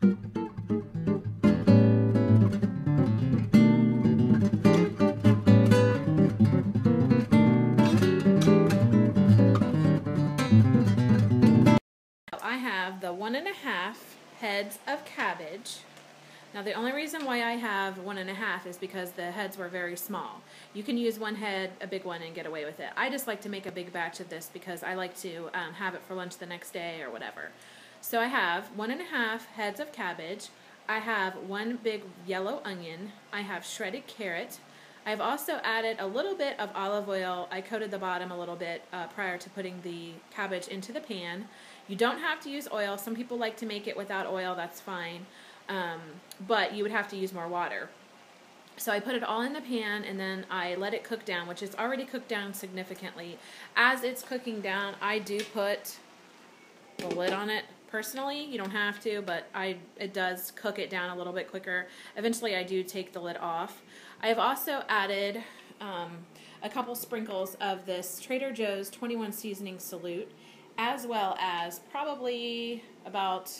I have the 1.5 heads of cabbage. Now the only reason why I have 1.5 is because the heads were very small. You can use one head, a big one, and get away with it. I just like to make a big batch of this because I like to have it for lunch the next day or whatever. So I have 1.5 heads of cabbage. I have one big yellow onion. I have shredded carrot. I've also added a little bit of olive oil. I coated the bottom a little bit prior to putting the cabbage into the pan. You don't have to use oil. Some people like to make it without oil. That's fine. But you would have to use more water. So I put it all in the pan and then I let it cook down, which is already cooked down significantly. As it's cooking down, I do put the lid on it. Personally, you don't have to, but it does cook it down a little bit quicker. Eventually I do take the lid off. I have also added a couple sprinkles of this Trader Joe's 21 seasoning salute, as well as probably about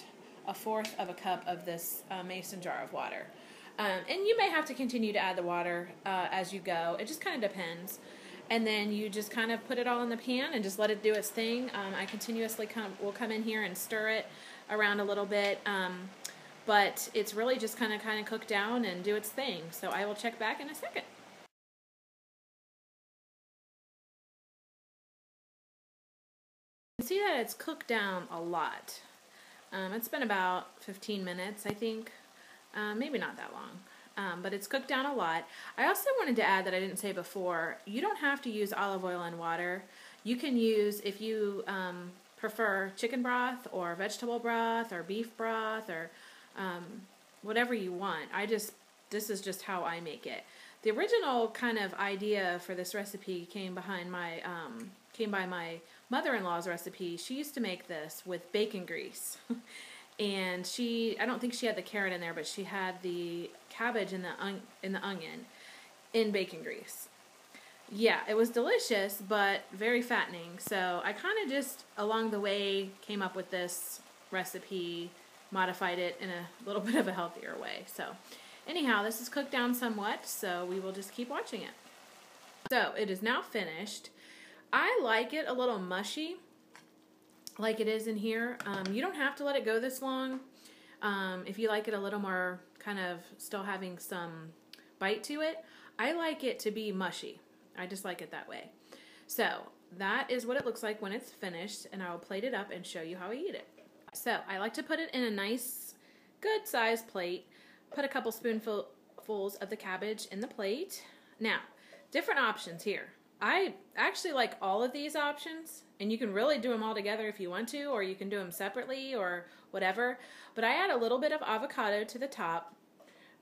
1/4 of a cup of this mason jar of water. And you may have to continue to add the water as you go. It just kind of depends. And then you just kind of put it all in the pan and just let it do its thing. I continuously will come in here and stir it around a little bit. But it's really just kind of cook down and do its thing. So I will check back in a second. You can see that it's cooked down a lot. It's been about 15 minutes, I think. Maybe not that long. But it's cooked down a lot. I also wanted to add that I didn't say before, you don't have to use olive oil and water. You can use, if you prefer chicken broth or vegetable broth or beef broth or whatever you want. This is just how I make it. The original kind of idea for this recipe came by my mother-in-law's recipe. She used to make this with bacon grease. And I don't think she had the carrot in there, but she had the cabbage and the onion in bacon grease. Yeah, it was delicious, but very fattening. So I kind of just, along the way, came up with this recipe, modified it in a little bit of a healthier way. So anyhow, this is cooked down somewhat, so we will just keep watching it. So it is now finished. I like it a little mushy, like it is in here. You don't have to let it go this long. If you like it a little more kind of still having some bite to it, I like it to be mushy. I just like it that way. So that is what it looks like when it's finished, and I will plate it up and show you how I eat it. So I like to put it in a nice, good sized plate. Put a couple spoonfuls of the cabbage in the plate. Now, different options here. I actually like all of these options, and you can really do them all together if you want to, or you can do them separately or whatever. But I add a little bit of avocado to the top.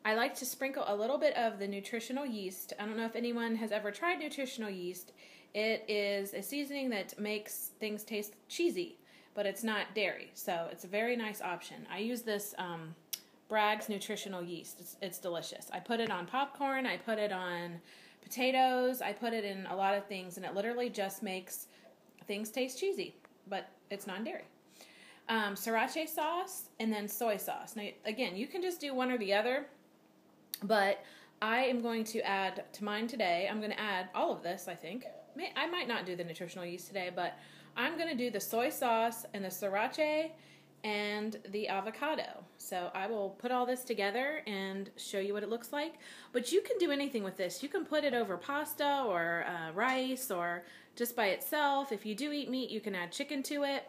I like to sprinkle a little bit of the nutritional yeast. I don't know if anyone has ever tried nutritional yeast. It is a seasoning that makes things taste cheesy, but it's not dairy, so it's a very nice option. I use this Bragg's nutritional yeast. It's delicious. I put it on popcorn, I put it on potatoes, I put it in a lot of things, and it literally just makes things taste cheesy, but it's non-dairy. Sriracha sauce and then soy sauce. Now, again, you can just do one or the other, but I am going to add to mine today. I'm going to add all of this, I think. I might not do the nutritional yeast today, but I'm going to do the soy sauce and the sriracha and the avocado. So I will put all this together and show you what it looks like. But you can do anything with this. You can put it over pasta or rice or just by itself. If you do eat meat, you can add chicken to it.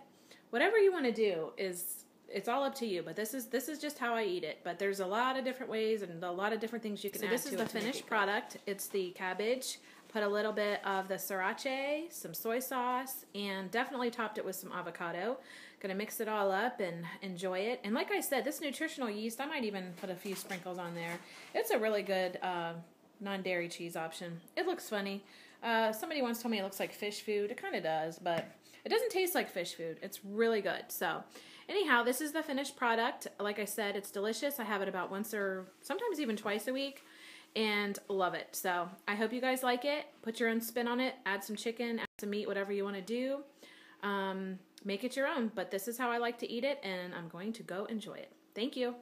Whatever you want to do it's all up to you. But this is just how I eat it. But there's a lot of different ways and a lot of different things you can add to it. So this is the finished product. It's the cabbage. Put a little bit of the sriracha, some soy sauce, and definitely topped it with some avocado. Gonna mix it all up and enjoy it. And like I said, this nutritional yeast, I might even put a few sprinkles on there. It's a really good non-dairy cheese option. It looks funny. Somebody once told me it looks like fish food. It kind of does, but it doesn't taste like fish food. It's really good. So anyhow, this is the finished product. Like I said, it's delicious. I have it about once or sometimes even twice a week. And love it. So I hope you guys like it. Put your own spin on it. Add some chicken, add some meat, whatever you want to do. Make it your own. But this is how I like to eat it, and I'm going to go enjoy it. Thank you.